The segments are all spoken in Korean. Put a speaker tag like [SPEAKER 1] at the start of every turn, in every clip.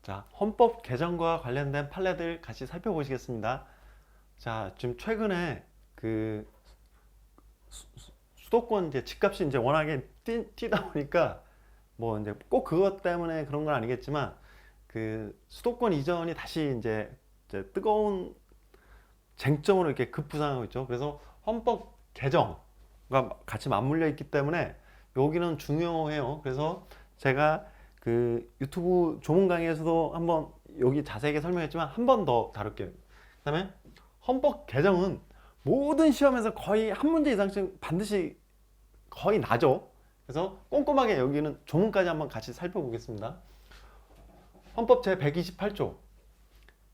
[SPEAKER 1] 자, 헌법 개정과 관련된 판례들 같이 살펴보시겠습니다. 자, 지금 최근에 그 수도권 이제 집값이 이제 워낙에 뛰다 보니까 뭐 이제 꼭 그것 때문에 그런 건 아니겠지만 그 수도권 이전이 다시 이제 뜨거운 쟁점으로 이렇게 급부상하고 있죠. 그래서 헌법 개정과 같이 맞물려 있기 때문에 여기는 중요해요. 그래서 제가 그 유튜브 조문 강의에서도 한번 여기 자세하게 설명했지만 한 번 더 다룰게요. 그다음에 헌법 개정은 모든 시험에서 거의 한 문제 이상씩 반드시 거의 나죠. 그래서 꼼꼼하게 여기는 조문까지 한번 같이 살펴보겠습니다. 헌법 제128조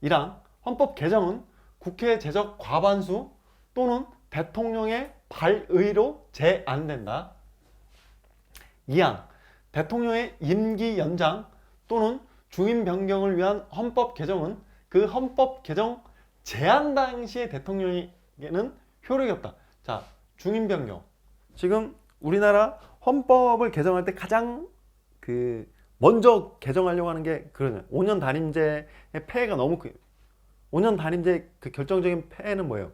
[SPEAKER 1] 1항 헌법 개정은 국회 제적 과반수 또는 대통령의 발의로 제안된다. 2항 대통령의 임기 연장 또는 중임 변경을 위한 헌법 개정은 그 헌법 개정 제안 당시의 대통령에게는 효력이 없다. 자, 중임 변경. 지금 우리나라 헌법을 개정할 때 가장 그 먼저 개정하려고 하는 게 그러냐. 5년 단임제의 폐해가 너무 크. 5년 단임제 그 결정적인 폐해는 뭐예요?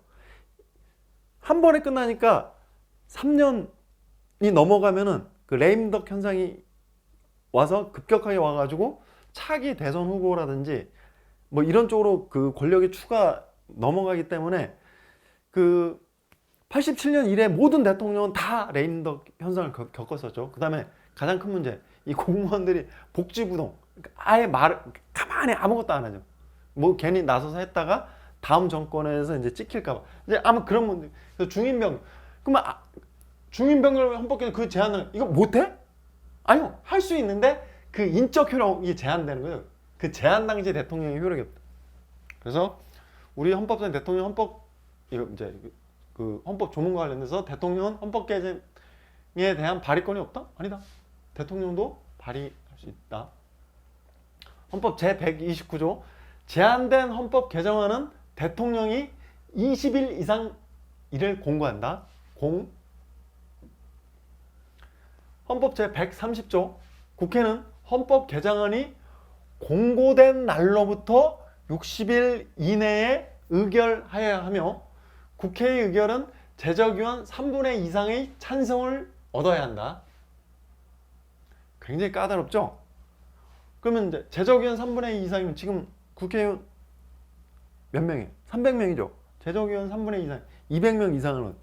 [SPEAKER 1] 한 번에 끝나니까 3년이 넘어가면은 그 레임덕 현상이 와서 급격하게 와가지고 차기 대선 후보라든지 뭐 이런 쪽으로 그 권력의 추가 넘어가기 때문에 그 87년 이래 모든 대통령은 다 레임덕 현상을 겪었었죠. 그 다음에 가장 큰 문제, 이 공무원들이 복지부동, 아예 말을 가만히 아무것도 안 하죠. 뭐 괜히 나서서 했다가 다음 정권에서 이제 찍힐까봐. 이제 아마 그런 문제. 그래서 중임병, 그러면 중임병을 헌법개정 그 제안을 이거 못해? 아니요, 할 수 있는데 그 인적 효력이 제한되는 거예요. 그 제한 당시 대통령의 효력이 없다. 그래서 우리 헌법상 대통령 헌법 이거 이제 그 헌법 조문과 관련돼서 대통령은 헌법 개정에 대한 발의권이 없다? 아니다. 대통령도 발의할 수 있다. 헌법 제129조 제한된 헌법 개정안은 대통령이 20일 이상 이를 공고한다. 헌법 제130조 국회는 헌법 개정안이 공고된 날로부터 60일 이내에 의결하여야 하며 국회의 의결은 제적의원 3분의 2 이상의 찬성을 얻어야 한다. 굉장히 까다롭죠? 그러면 이제 제적의원 3분의 2 이상이면 지금 국회의원 몇 명이에요? 300명이죠. 제적의원 3분의 2 이상, 200명 이상은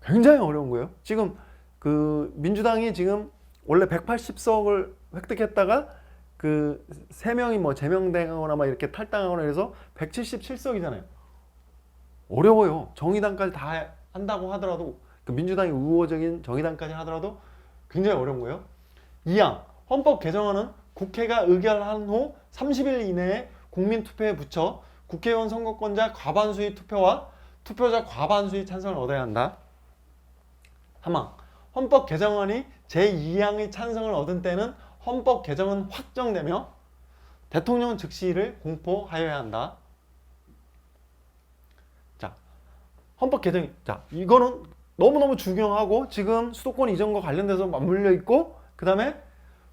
[SPEAKER 1] 굉장히 어려운 거예요. 지금 그 민주당이 지금 원래 180석을 획득했다가 그 3명이 뭐 제명되거나 막 이렇게 탈당하거나 해서 177석이잖아요. 어려워요. 정의당까지 다 한다고 하더라도 그 민주당이 우호적인 정의당까지 하더라도 굉장히 어려운 거예요. 2항 헌법 개정안은 국회가 의결한 후 30일 이내에 국민투표에 붙여 국회의원 선거권자 과반수의 투표와 투표자 과반수의 찬성을 얻어야 한다. 3항 헌법 개정안이 제2항의 찬성을 얻은 때는 헌법 개정은 확정되며 대통령은 즉시 이를 공포하여야 한다. 자, 헌법 개정. 자, 이거는 너무너무 중요하고 지금 수도권 이전과 관련돼서 맞물려 있고 그다음에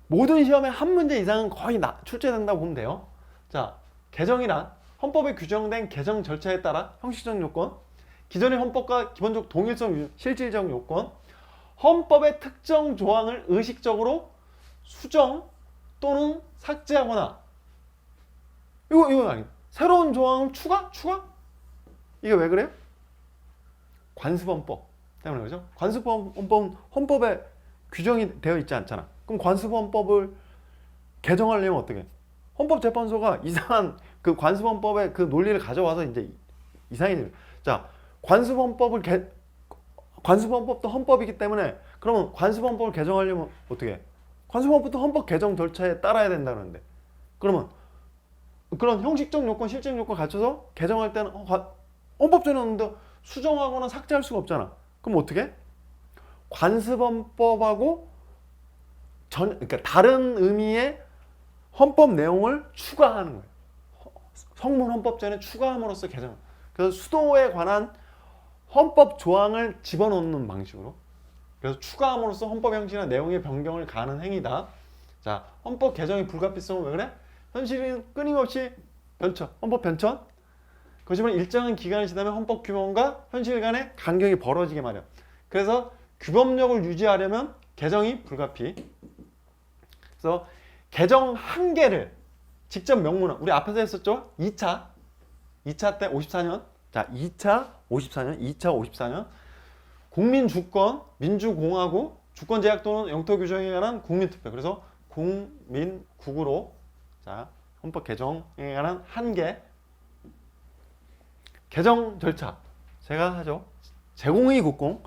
[SPEAKER 1] 모든 시험에 한 문제 이상은 거의 출제된다고 보면 돼요. 자, 개정이란 헌법에 규정된 개정 절차에 따라 형식적 요건, 기존의 헌법과 기본적 동일성, 실질적 요건, 헌법의 특정 조항을 의식적으로 수정 또는 삭제하거나 이거 아니에요. 새로운 조항을 추가? 이게 왜 그래요? 관습헌법 때문에 그러죠. 관습헌법은 헌법에 규정이 되어 있지 않잖아. 그럼 관습헌법을 개정하려면 어떻게 해? 헌법재판소가 이상한 그 관습헌법의 그 논리를 가져와서 이제 이상해져요. 자, 관습헌법도 헌법이기 때문에 그러면 관습헌법을 개정하려면 어떻게 해? 관습헌법도 헌법 개정 절차에 따라야 된다는데 그러면 그런 형식적 요건, 실질적 요건 갖춰서 개정할 때는 헌법전에 없는데 수정하거나 삭제할 수가 없잖아. 그럼 어떻게 해? 관습헌법하고 그러니까 다른 의미의 헌법 내용을 추가하는 거예요. 성문 헌법전에 추가함으로써 개정. 그래서 수도에 관한 헌법 조항을 집어넣는 방식으로. 그래서 추가함으로써 헌법 형식이나 내용의 변경을 가하는 행위다. 자, 헌법 개정의 불가피성은 왜 그래? 현실은 끊임없이 변천, 헌법 변천. 그렇지만 일정한 기간이 지나면 헌법 규범과 현실 간의 간격이 벌어지게 마련. 그래서 규범력을 유지하려면 개정이 불가피. 그래서 개정 한계를 직접 명문화. 우리 앞에서 했었죠? 2차 때 54년. 자, 2차 54년. 국민주권, 민주공화국, 주권제약 또는 영토 규정에 관한 국민투표. 그래서 국민국으로, 자, 헌법 개정에 관한 한계. 개정 절차. 제가 하죠. 제공의 국공.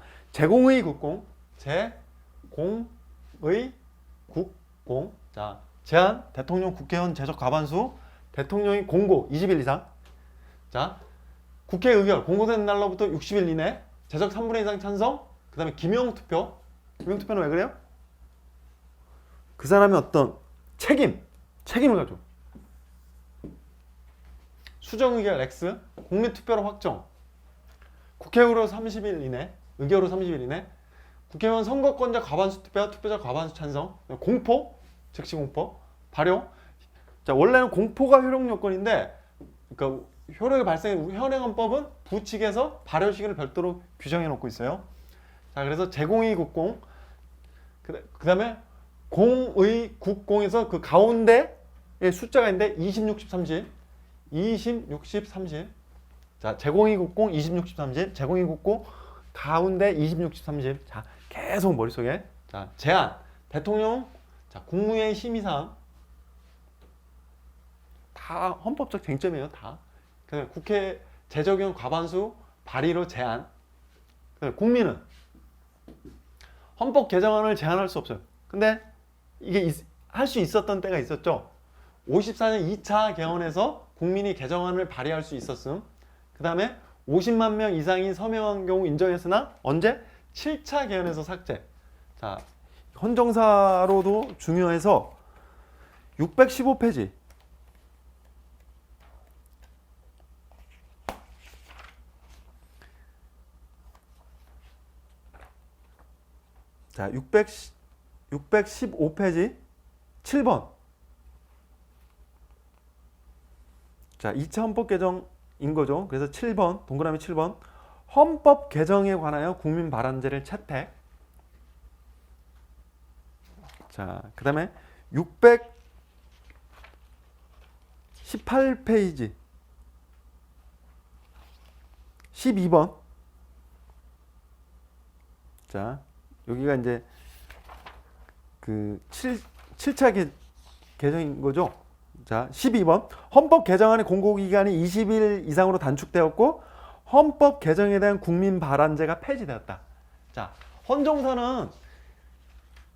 [SPEAKER 1] 자, 제안, 대통령 국회의원 제적 과반수, 대통령이 공고 20일 이상. 자, 국회 의결 공고된 날로부터 60일 이내, 제적 3분의 2 이상 찬성. 그 다음에 기명투표. 기명투표는 왜 그래요? 그 사람의 어떤 책임을 가져. 수정의결 X, 국민투표로 확정. 국회의로 30일 이내, 의결로 30일 이내. 국회의원 선거권자 과반수 투표, 투표자 과반수 찬성. 공포, 즉시 공포, 발효. 자, 원래는 공포가 효력 요건인데, 그러니까 효력이 발생한 현행헌법은 부칙에서 발효 시기를 별도로 규정해 놓고 있어요. 자, 그래서 제공의 국공. 그 다음에 공의 국공에서 그 가운데에 숫자가 있는데 20, 60, 30. 20, 60, 30. 자, 제공의 국공 20, 60, 30. 제공의 국공 가운데 20, 60, 30. 자, 계속 머릿속에. 자, 제안. 대통령, 자, 국무회의 심의사항. 다 헌법적 쟁점이에요, 다. 그다음에 국회 제적용 과반수 발의로 제안. 그다음에 국민은 헌법 개정안을 제안할 수 없어요. 근데 이게 할 수 있었던 때가 있었죠. 54년 2차 개헌에서 국민이 개정안을 발의할 수 있었음. 그 다음에 50만 명 이상이 서명한 경우 인정했으나 언제? 7차 개헌에서 삭제. 자, 헌정사로도 중요해서 615페이지. 자, 615페이지 7번. 자, 2차 헌법 개정인 거죠. 그래서 7번, 동그라미 7번. 헌법 개정에 관하여 국민 발언제를 채택. 자, 그 다음에 618페이지 12번. 자, 여기가 이제 그 7차 개정인 거죠. 자, 12번. 헌법 개정안의 공고기간이 20일 이상으로 단축되었고 헌법 개정에 대한 국민 발안제가 폐지되었다. 자, 헌정사는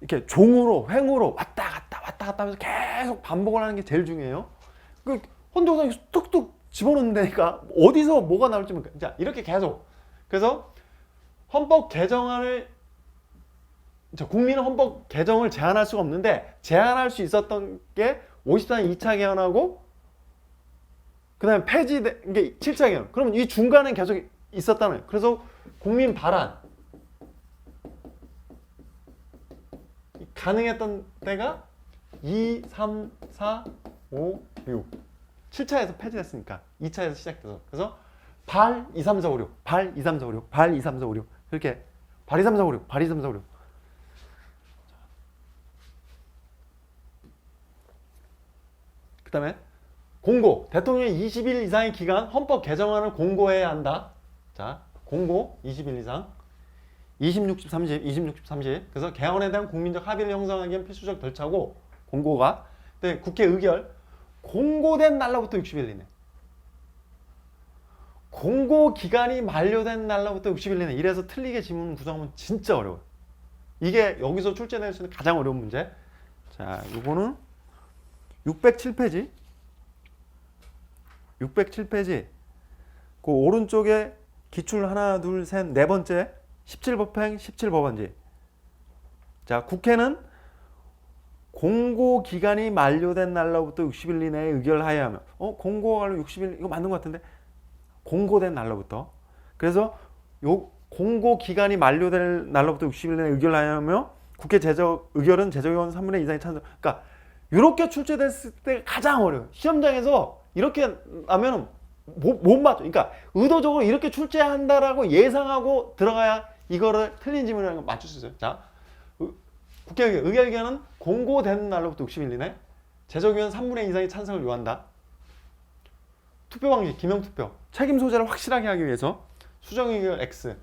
[SPEAKER 1] 이렇게 종으로 횡으로 왔다 갔다 하면서 계속 반복을 하는 게 제일 중요해요. 그 헌정사에 뚝뚝 집어넣는 데니까 어디서 뭐가 나올지 모르니까. 자, 이렇게 계속. 그래서 헌법 개정안을, 자, 국민은 헌법 개정을 제안할 수가 없는데 제안할 수 있었던 게 54년 2차 개헌하고 그 다음에 폐지된 게 7차 개헌. 그러면 이 중간에 계속 있었다는 거예요. 그래서 국민 발안 가능했던 때가 2, 3, 4, 5, 6. 7차에서 폐지됐으니까 2차에서 시작돼서. 그래서 발 2, 3, 4, 5, 6, 발 2, 3, 4, 5, 6, 발 2, 3, 4, 5, 6. 이렇게 발 2, 3, 4, 5, 6, 발 2, 3, 4, 5, 6. 그 다음에 공고. 대통령이 20일 이상의 기간 헌법 개정안을 공고해야 한다. 자, 공고 20일 이상. 20, 60, 30, 20, 60, 30. 그래서 개헌에 대한 국민적 합의를 형성하기 위한 필수적 절차고, 공고가. 근데 국회 의결. 공고된 날로부터 60일 이내. 공고 기간이 만료된 날로부터 60일 이내. 이래서 틀리게 지문 구성하면 진짜 어려워요. 이게 여기서 출제될 수 있는 가장 어려운 문제. 자, 요거는 607페이지. 607페이지. 그 오른쪽에 기출 하나, 둘, 셋, 네 번째 17법행 17법안지. 자, 국회는 공고 기간이 만료된 날로부터 60일 이내에 의결하여야 하며. 공고가 60일 이거 맞는 것 같은데. 공고된 날로부터. 그래서 요 공고 기간이 만료될 날로부터 60일 내에 의결하여야 하며 국회 제적 의결은 제적의원 3분의 2 이상의 찬성. 그러니까 이렇게 출제됐을 때 가장 어려워요. 시험장에서 이렇게 하면 못 맞죠. 그러니까 의도적으로 이렇게 출제한다라고 예상하고 들어가야 이거를 틀린 질문이라는 걸 맞출 수 있어요. 자, 국회의원 의결기한은 공고되는 날로부터 60일 이내. 제적의원 3분의 2 이상의 찬성을 요한다. 투표 방식, 기명투표. 책임 소재를 확실하게 하기 위해서 수정의결 X.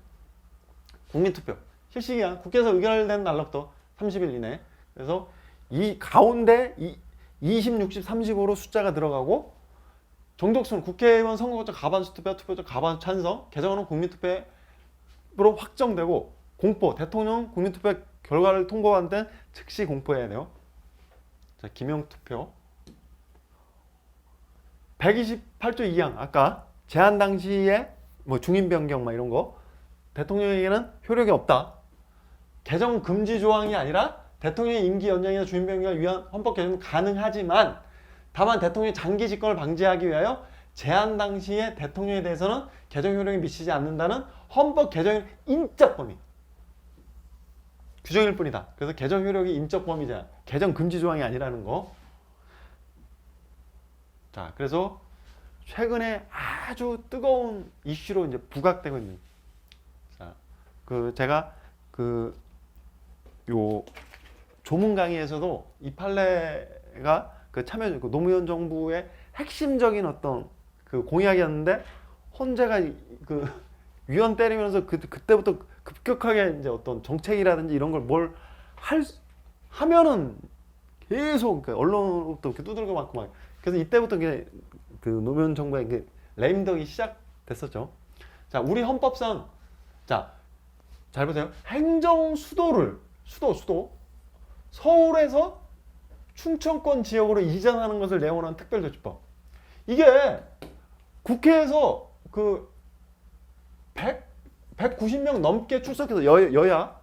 [SPEAKER 1] 국민투표. 실시기한 국회에서 의결된 날로부터 30일 이내. 그래서 이 가운데 20, 60, 35로 숫자가 들어가고 정족수는 국회의원 선거구청 가반수 투표, 투표적 가반수 찬성, 개정안은 국민투표로 확정되고 공포, 대통령 국민투표 결과를 통보한 데는 즉시 공포해야 돼요. 자, 기명투표. 128조 2항 아까 제한 당시에 뭐 중임 변경 막 이런 거 대통령에게는 효력이 없다. 개정 금지 조항이 아니라 대통령의 임기 연장이나 주임 변경을 위한 헌법 개정은 가능하지만 다만 대통령의 장기 집권을 방지하기 위하여 제한 당시에 대통령에 대해서는 개정 효력이 미치지 않는다는 헌법 개정의 인적 범위 규정일 뿐이다. 그래서 개정 효력이 인적 범위잖아. 개정 금지 조항이 아니라는 거. 자, 그래서 최근에 아주 뜨거운 이슈로 이제 부각되고 있는. 자, 제가 요 조문 강의에서도 이 판례가 노무현 정부의 핵심적인 어떤 공약이었는데 헌재가 위원 때리면서 그때부터 급격하게 이제 어떤 정책이라든지 이런 걸 뭘 하면은 계속 언론으로부터 이렇게 두들겨 맞고 막 그래서 이때부터 노무현 정부의 레임덕이 시작됐었죠. 자, 우리 헌법상 자, 잘 보세요. 행정 수도 서울에서 충청권 지역으로 이전하는 것을 내원한 특별조치법. 이게 국회에서 190명 넘게 출석해서 여야.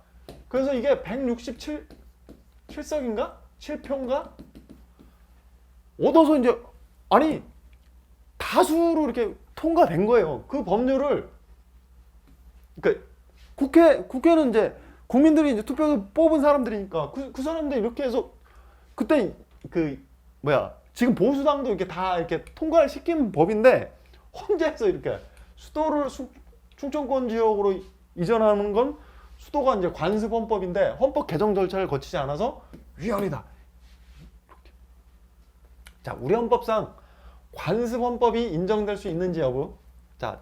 [SPEAKER 1] 그래서 이게 167석인가? 7표인가? 얻어서 이제 아니 다수로 이렇게 통과된 거예요. 그 법률을 그러니까 국회는 이제 국민들이 이제 투표해서 뽑은 사람들이니까 그 사람들 이렇게 해서 그때 지금 보수당도 이렇게 다 이렇게 통과를 시킨 법인데 헌재에서 이렇게 수도를 충청권 지역으로 이전하는 건 수도가 이제 관습헌법인데 헌법 개정 절차를 거치지 않아서 위헌이다. 이렇게. 자, 우리 헌법상 관습헌법이 인정될 수 있는지 여부. 자,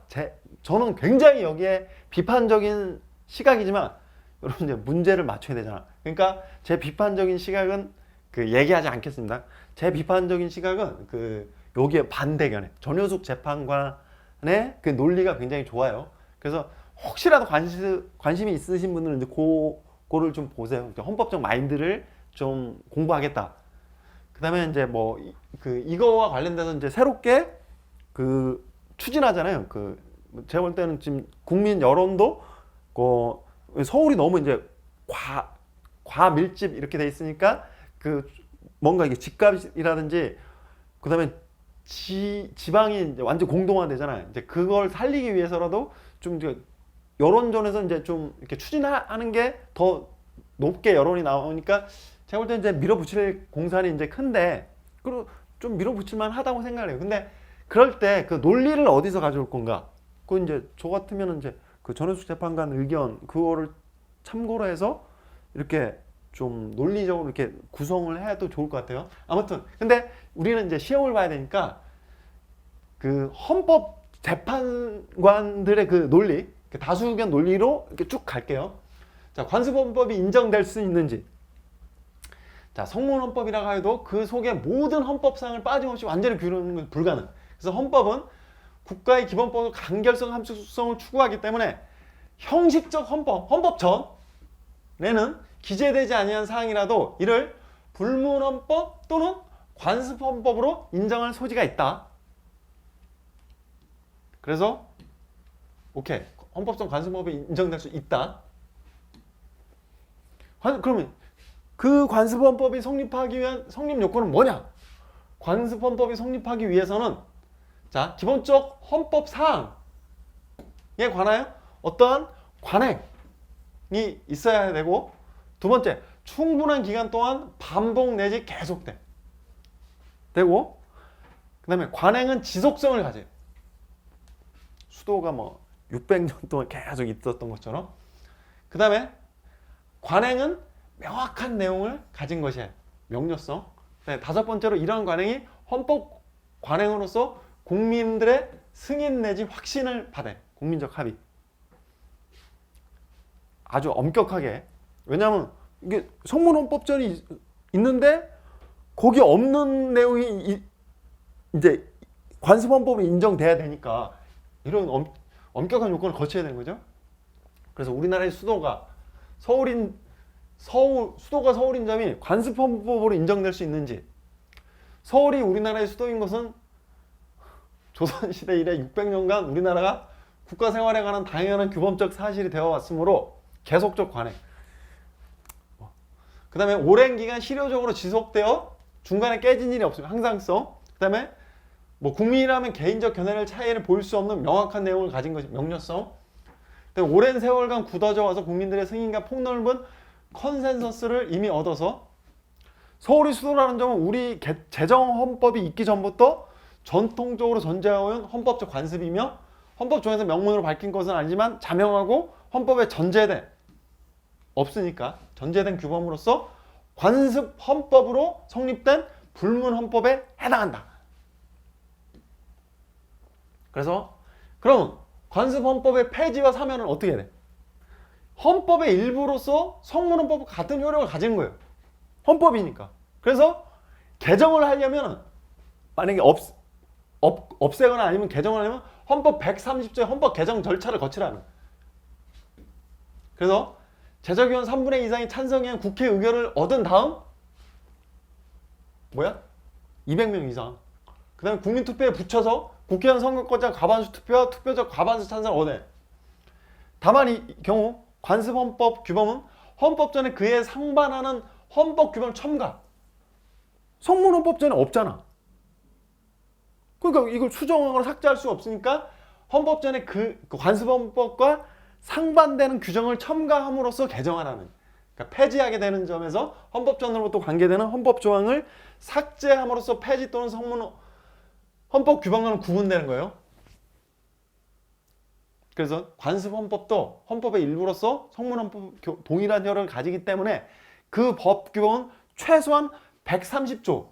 [SPEAKER 1] 저는 굉장히 여기에 비판적인 시각이지만 여러분 이제 문제를 맞춰야 되잖아. 그러니까 제 비판적인 시각은 얘기하지 않겠습니다. 제 비판적인 시각은 여기에 반대견에 전효숙 재판관의 논리가 굉장히 좋아요. 그래서 혹시라도 관심이 있으신 분들은 이제 그거를 좀 보세요. 헌법적 마인드를 좀 공부하겠다. 그다음에 이제 이거와 관련돼서 이제 새롭게 추진하잖아요. 제가 볼 때는 지금 국민 여론도 서울이 너무 이제 과밀집 이렇게 돼 있으니까 뭔가 이게 집값이라든지 그다음에 지방이 이제 완전 공동화되잖아요. 이제 그걸 살리기 위해서라도 좀 여론전에서 이제 좀 이렇게 추진하는 게 더 높게 여론이 나오니까 제가 볼 때 이제 밀어붙일 공산이 이제 큰데 그리고 좀 밀어붙일만 하다고 생각해요. 근데 그럴 때 논리를 어디서 가져올 건가? 이제 저 같으면 이제 전효숙 재판관 의견 그거를 참고로 해서 이렇게 좀 논리적으로 이렇게 구성을 해도 좋을 것 같아요. 아무튼 근데 우리는 이제 시험을 봐야 되니까 헌법 재판관들의 논리, 다수 의견 논리로 이렇게 쭉 갈게요. 자, 관습헌법이 인정될 수 있는지. 자, 성문헌법이라고 해도 그 속에 모든 헌법상을 빠짐없이 완전히 규율하는 건 불가능. 그래서 헌법은 국가의 기본법으로 간결성, 함축성을 추구하기 때문에 형식적 헌법 전에는 기재되지 아니한 사항이라도 이를 불문헌법 또는 관습헌법으로 인정할 소지가 있다. 그래서 오케이, 헌법성 관습법이 인정될 수 있다. 그러면 그 관습헌법이 성립하기 위한 성립 요건은 뭐냐? 관습헌법이 성립하기 위해서는 자, 기본적 헌법 사항에 관하여 어떠한 관행이 있어야 되고 두 번째, 충분한 기간 동안 반복 내지 계속돼. 되고, 그다음에 관행은 지속성을 가져요. 수도가 뭐 600년 동안 계속 있었던 것처럼. 그다음에 관행은 명확한 내용을 가진 것이에요. 명료성. 네, 다섯 번째로 이러한 관행이 헌법 관행으로서 국민들의 승인 내지 확신을 받아요. 국민적 합의. 아주 엄격하게. 왜냐하면 이게 성문헌법전이 있는데 거기 없는 내용이 이제 관습헌법으로 인정돼야 되니까 이런 엄격한 요건을 거쳐야 되는 거죠. 그래서 우리나라의 수도가 수도가 서울인 점이 관습헌법으로 인정될 수 있는지, 서울이 우리나라의 수도인 것은 조선시대 이래 600년간 우리나라가 국가 생활에 관한 당연한 규범적 사실이 되어 왔으므로 계속적 관행. 그 다음에 오랜 기간 실효적으로 지속되어 중간에 깨진 일이 없으면 항상성. 그 다음에 뭐 국민이라면 개인적 견해를 차이를 보일 수 없는 명확한 내용을 가진 것이 명료성. 그다음에 오랜 세월간 굳어져 와서 국민들의 승인과 폭넓은 컨센서스를 이미 얻어서 서울이 수도라는 점은 우리 제정 헌법이 있기 전부터 전통적으로 존재해온 헌법적 관습이며 헌법 중에서 명문으로 밝힌 것은 아니지만 자명하고 헌법에 전제된 없으니까 전제된 규범으로서 관습 헌법으로 성립된 불문 헌법에 해당한다. 그래서 그럼 관습 헌법의 폐지와 사면은 어떻게 해야 돼? 헌법의 일부로서 성문 헌법과 같은 효력을 가지는 거예요. 헌법이니까. 그래서 개정을 하려면 만약에 없애거나 아니면 개정을 하려면 헌법 130조의 헌법 개정 절차를 거치라는 거예요. 그래서 제적의원 3분의 2 이상이 찬성한 국회 의결을 얻은 다음 200명 이상. 그 다음에 국민투표에 붙여서 국회의원 선거권자 과반수 투표와 투표적 과반수 찬성을 얻어요. 다만 이 경우 관습헌법 규범은 헌법전에 그에 상반하는 헌법규범 첨가. 성문헌법전에 없잖아. 그러니까 이걸 수정하거나 삭제할 수 없으니까 헌법전에 그 관습헌법과 상반되는 규정을 첨가함으로써 개정하라는, 그러니까 폐지하게 되는 점에서 헌법전으로부터 관계되는 헌법조항을 삭제함으로써 폐지 또는 성문 헌법 규범과는 구분되는 거예요. 그래서 관습헌법도 헌법의 일부로서 성문헌법 동일한 효력을 가지기 때문에 그 법 규범은 최소한 130조에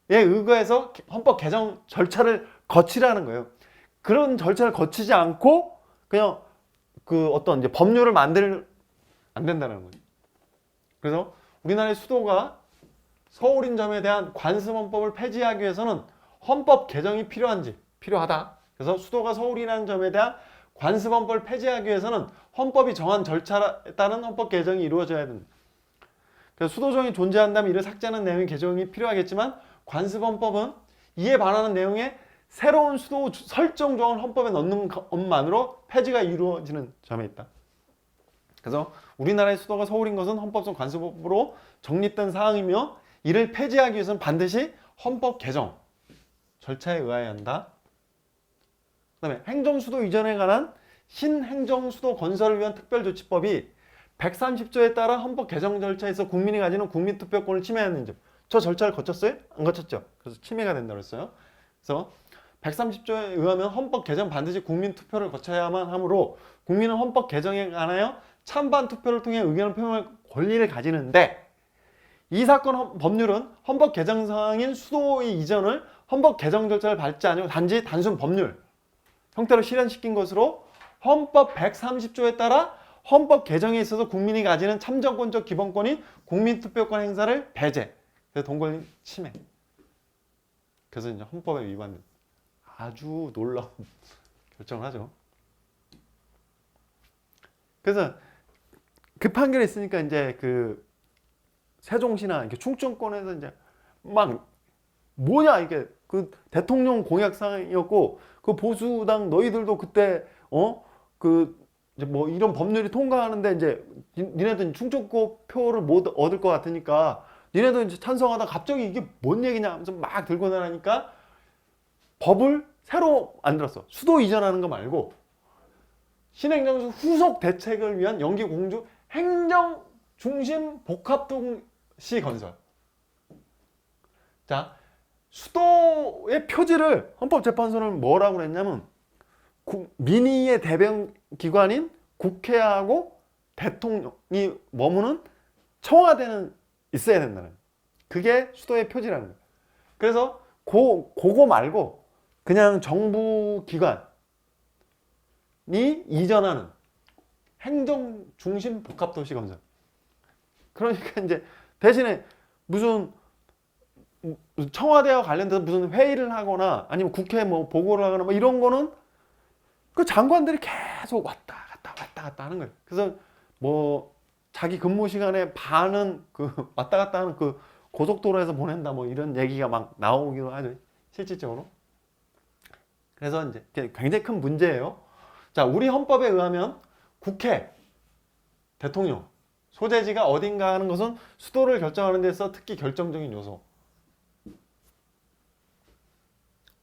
[SPEAKER 1] 의거해서 헌법 개정 절차를 거치라는 거예요. 그런 절차를 거치지 않고 그냥 그 어떤 이제 법률을 만들 안 된다는 거예요. 그래서 우리나라의 수도가 서울인 점에 대한 관습헌법을 폐지하기 위해서는 헌법 개정이 필요하다. 그래서 수도가 서울이라는 점에 대한 관습헌법을 폐지하기 위해서는 헌법이 정한 절차에 따른 헌법 개정이 이루어져야 된다. 그래서 수도정이 존재한다면 이를 삭제하는 내용의 개정이 필요하겠지만 관습헌법은 이에 반하는 내용의 새로운 수도 설정 조항을 헌법에 넣는 것만으로 폐지가 이루어지는 점에 있다. 그래서 우리나라의 수도가 서울인 것은 헌법성 관습법으로 정립된 사항이며 이를 폐지하기 위해서는 반드시 헌법 개정 절차에 의해야 한다. 그 다음에 행정수도 이전에 관한 신행정수도 건설을 위한 특별조치법이 130조에 따라 헌법 개정 절차에서 국민이 가지는 국민투표권을 침해하는 점. 저 절차를 거쳤어요? 안 거쳤죠? 그래서 침해가 된다고 했어요. 그래서 130조에 의하면 헌법 개정 반드시 국민투표를 거쳐야만 하므로 국민은 헌법 개정에 관하여 찬반 투표를 통해 의견을 표명할 권리를 가지는데 이 사건 법률은 헌법 개정 사항인 수도의 이전을 헌법 개정 절차를 밟지 않고 단지 단순 법률 형태로 실현시킨 것으로 헌법 130조에 따라 헌법 개정에 있어서 국민이 가지는 참정권적 기본권인 국민투표권 행사를 배제. 그래서 동권리 침해. 그래서 이제 헌법에 위반된 아주 놀라운 결정을 하죠. 그래서 그 판결이 있으니까 이제 그 세종시나 이렇게 충청권에서 이제 막 뭐냐 이게 그 대통령 공약사항이었고 그 보수당 너희들도 그때 그 이제 뭐 이런 법률이 통과하는데 이제 니네들 충청권 표를 못 얻을 것 같으니까 니네도 이제 찬성하다 갑자기 이게 뭔 얘기냐 하면서 막 들고 나가니까 법을 새로 만들었어. 수도 이전하는 거 말고 신행정수 후속 대책을 위한 영기 공주 행정 중심 복합도시 건설. 자, 수도의 표지를 헌법재판소는 뭐라고 그랬냐면 민의의 대변 기관인 국회하고 대통령이 머무는 청와대는 있어야 된다는 거예요. 그게 수도의 표지라는 거예요. 그래서 그거 말고 그냥 정부 기관이 이전하는 행정 중심 복합도시 건설. 그러니까 이제 대신에 무슨 청와대와 관련돼서 무슨 회의를 하거나 아니면 국회에 뭐 보고를 하거나 뭐 이런 거는 그 장관들이 계속 왔다 갔다 하는 거예요. 그래서 뭐 자기 근무 시간에 반은 그 왔다 갔다 하는 그 고속도로에서 보낸다 뭐 이런 얘기가 막 나오기도 하죠. 실질적으로. 그래서 이제 굉장히 큰 문제예요. 자, 우리 헌법에 의하면 국회, 대통령, 소재지가 어딘가 하는 것은 수도를 결정하는 데서 특히 결정적인 요소.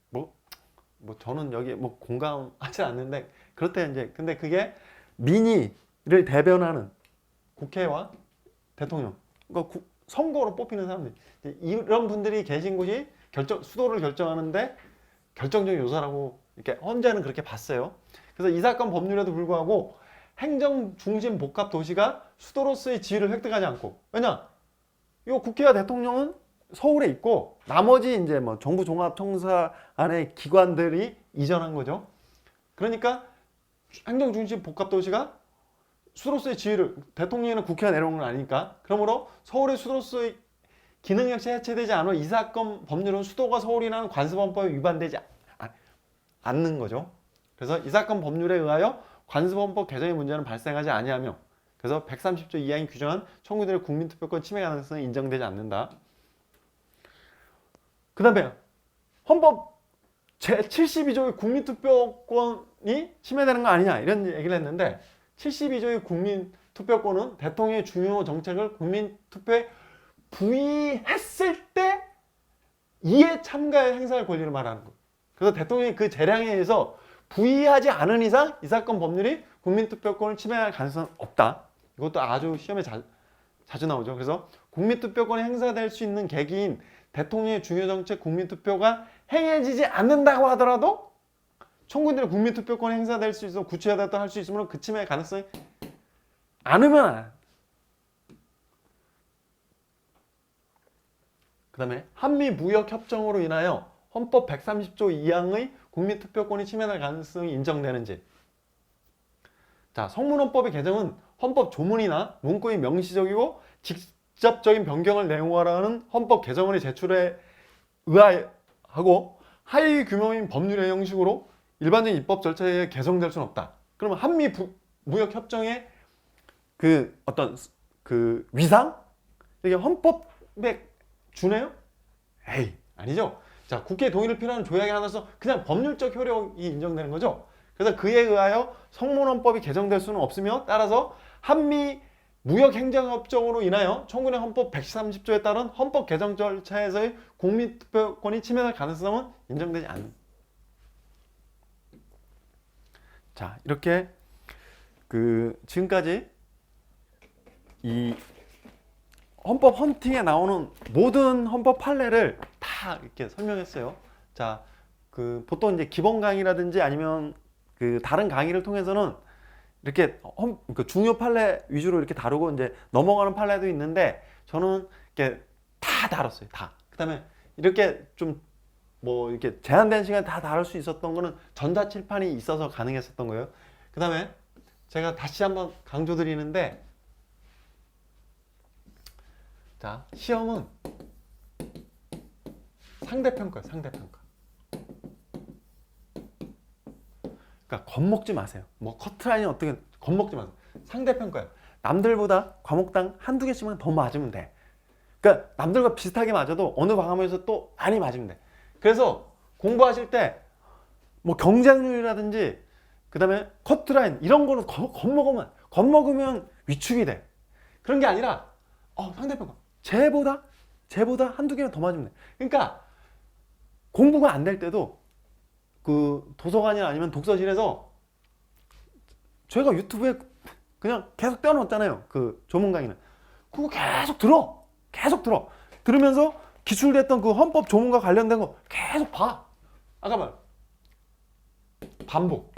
[SPEAKER 1] 뭐 저는 여기에 뭐 공감하지 않는데 그렇대 이제. 근데 그게 민의를 대변하는 국회와 대통령, 그러니까 선거로 뽑히는 사람들, 이런 분들이 계신 곳이 수도를 결정하는데 결정적인 요소라고 이렇게 헌재는 그렇게 봤어요. 그래서 이 사건 법률에도 불구하고 행정 중심 복합 도시가 수도로서의 지위를 획득하지 않고, 왜냐? 이 국회와 대통령은 서울에 있고 나머지 이제 뭐 정부 종합청사 안에 기관들이 이전한 거죠. 그러니까 행정 중심 복합 도시가 수도로서의 지위를, 대통령이나 국회가 내려오는 건 아니니까, 그러므로 서울의 수도로서의 기능역시 해체되지 않아 이 사건 법률은 수도가 서울이라는 관습헌법에 위반되지 않는 거죠. 그래서 이 사건 법률에 의하여 관습헌법 개정의 문제는 발생하지 아니하며, 그래서 130조 이하인 규정한 청구인들의 국민투표권 침해 가능성이 인정되지 않는다. 그 다음에 헌법 제72조의 국민투표권이 침해되는 거 아니냐 이런 얘기를 했는데, 72조의 국민투표권은 대통령의 중요 정책을 국민투표에 부의했을 때 이에 참가에 행사할 권리를 말하는 거예요. 그래서 대통령이 그 재량에 의해서 부의하지 않은 이상 이 사건 법률이 국민투표권을 침해할 가능성은 없다. 이것도 아주 시험에 자주 나오죠. 그래서 국민투표권이 행사될 수 있는 계기인 대통령의 중요 정책 국민투표가 행해지지 않는다고 하더라도 청구인들의 국민투표권이 행사될 수 있어 구체화됐다 할 수 있으므로 그 침해의 가능성이 않으면. 그 다음에 한미무역협정으로 인하여 헌법 130조 2항의 국민투표권이 침해될 가능성이 인정되는지. 자, 성문헌법의 개정은 헌법 조문이나 문구의 명시적이고 직접적인 변경을 내용화하는 헌법 개정안의 제출에 의하고 하위 규모인 법률의 형식으로 일반적인 입법 절차에 의해 개정될 수는 없다. 그러면 한미 무역협정의 그 어떤 그 위상? 이게 헌법에 주네요? 에이, 아니죠. 자, 국회 동의를 필요한 조약에 한해서 그냥 법률적 효력이 인정되는 거죠. 그래서 그에 의하여 성문헌법이 개정될 수는 없으며, 따라서 한미 무역행정협정으로 인하여 1900년 헌법 130조에 따른 헌법 개정 절차에서의 국민투표권이 침해될 가능성은 인정되지 않는. 자, 이렇게 지금까지 이 헌법 헌팅에 나오는 모든 헌법 판례를 다 이렇게 설명했어요. 자, 보통 이제 기본 강의라든지 아니면 다른 강의를 통해서는 이렇게 중요 판례 위주로 이렇게 다루고 이제 넘어가는 판례도 있는데, 저는 이렇게 다 다뤘어요. 다. 그다음에 이렇게 좀 뭐 이렇게 제한된 시간에 다 다룰 수 있었던 거는 전자칠판이 있어서 가능했었던 거예요. 그다음에 제가 다시 한번 강조드리는데, 자, 시험은 상대평가예요. 상대평가. 그러니까 겁먹지 마세요. 뭐 커트라인이 어떻게 겁먹지 마세요. 상대평가예요. 남들보다 과목당 한두 개씩만 더 맞으면 돼. 그러니까 남들과 비슷하게 맞아도 어느 과목에서 또 많이 맞으면 돼. 그래서 공부하실 때 뭐 경쟁률이라든지 그다음에 커트라인 이런 거는 겁먹으면 위축이 돼. 그런 게 아니라 상대평가. 쟤보다 한두 개만 더 맞으면 돼. 그러니까 공부가 안 될 때도 도서관이나 아니면 독서실에서 제가 유튜브에 그냥 계속 떼어놓았잖아요. 조문 강의는. 그거 계속 들어. 들으면서 기출됐던 그 헌법 조문과 관련된 거 계속 봐. 아까 말 반복.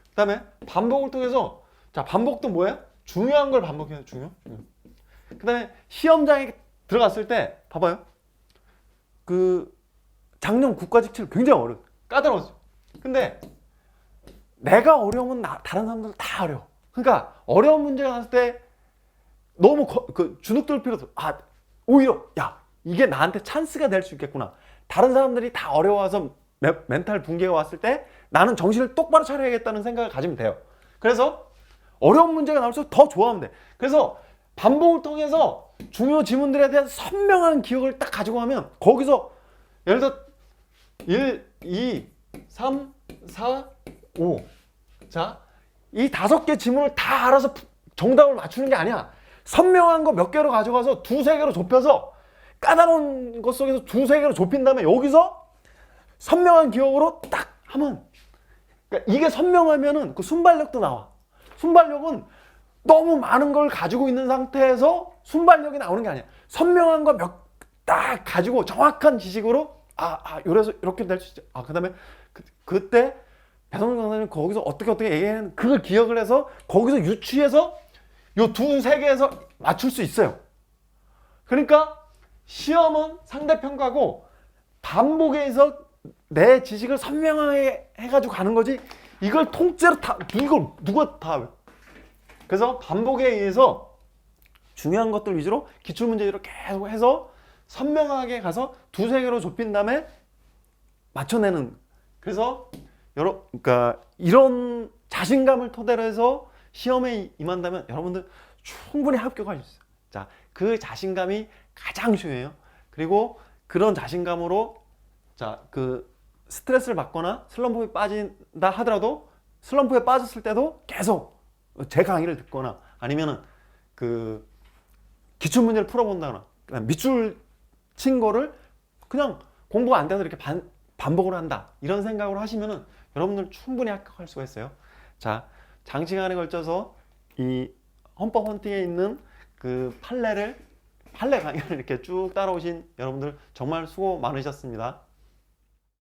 [SPEAKER 1] 그다음에 반복을 통해서 자 반복도 뭐예요? 중요한 걸 반복해요. 중요. 그다음에 시험장에 들어갔을 때 봐봐요. 그 작년 국가직칠 굉장히 어려워. 까다로웠어요. 근데 내가 어려우면 다른 사람들 다 어려워. 그러니까 어려운 문제가 나왔을 때 너무 주눅들 필요 없어. 오히려 야 이게 나한테 찬스가 될 수 있겠구나. 다른 사람들이 다 어려워서 멘탈 붕괴가 왔을 때 나는 정신을 똑바로 차려야겠다는 생각을 가지면 돼요. 그래서 어려운 문제가 나올수록 더 좋아하면 돼. 그래서 반복을 통해서 중요 지문들에 대한 선명한 기억을 딱 가지고 가면 거기서 예를 들어 1, 2, 3, 4, 5 자, 이 5개 지문을 다 알아서 정답을 맞추는 게 아니야. 선명한 거 몇 개로 가져가서 2, 3개로 좁혀서 까다로운 것 속에서 2, 3개로 좁힌 다음에 여기서 선명한 기억으로 딱 하면 그러니까 이게 선명하면은 그 순발력도 나와. 순발력은 너무 많은 걸 가지고 있는 상태에서 순발력이 나오는 게 아니야. 선명한 거 몇 딱 가지고 정확한 지식으로 이래서 이렇게 될 수 있지. 그다음에 그때 배성준 강사님 거기서 어떻게 얘기하는 그걸 기억을 해서 거기서 유추해서 요 2, 3개에서 맞출 수 있어요. 그러니까 시험은 상대평가고 반복에 의해서 내 지식을 선명하게 해가지고 가는 거지 이걸 통째로 이걸 누가 다 그래서 반복에 의해서 중요한 것들 위주로 기출문제 위주로 계속 해서 선명하게 가서 2, 3개로 좁힌 다음에 맞춰내는 그래서 그러니까 이런 자신감을 토대로 해서 시험에 임한다면 여러분들 충분히 합격할 수 있어요. 자, 그 자신감이 가장 중요해요. 그리고 그런 자신감으로 자, 그 스트레스를 받거나 슬럼프에 빠진다 하더라도 슬럼프에 빠졌을 때도 계속 제 강의를 듣거나 아니면은 그 기출문제를 풀어본다거나 그다음 밑줄 친 거를 그냥 공부가 안 돼서 이렇게 반복을 한다 이런 생각으로 하시면은 여러분들 충분히 합격할 수가 있어요. 자, 장시간에 걸쳐서 이 헌법 헌팅에 있는 그 판례 강의를 이렇게 쭉 따라오신 여러분들 정말 수고 많으셨습니다.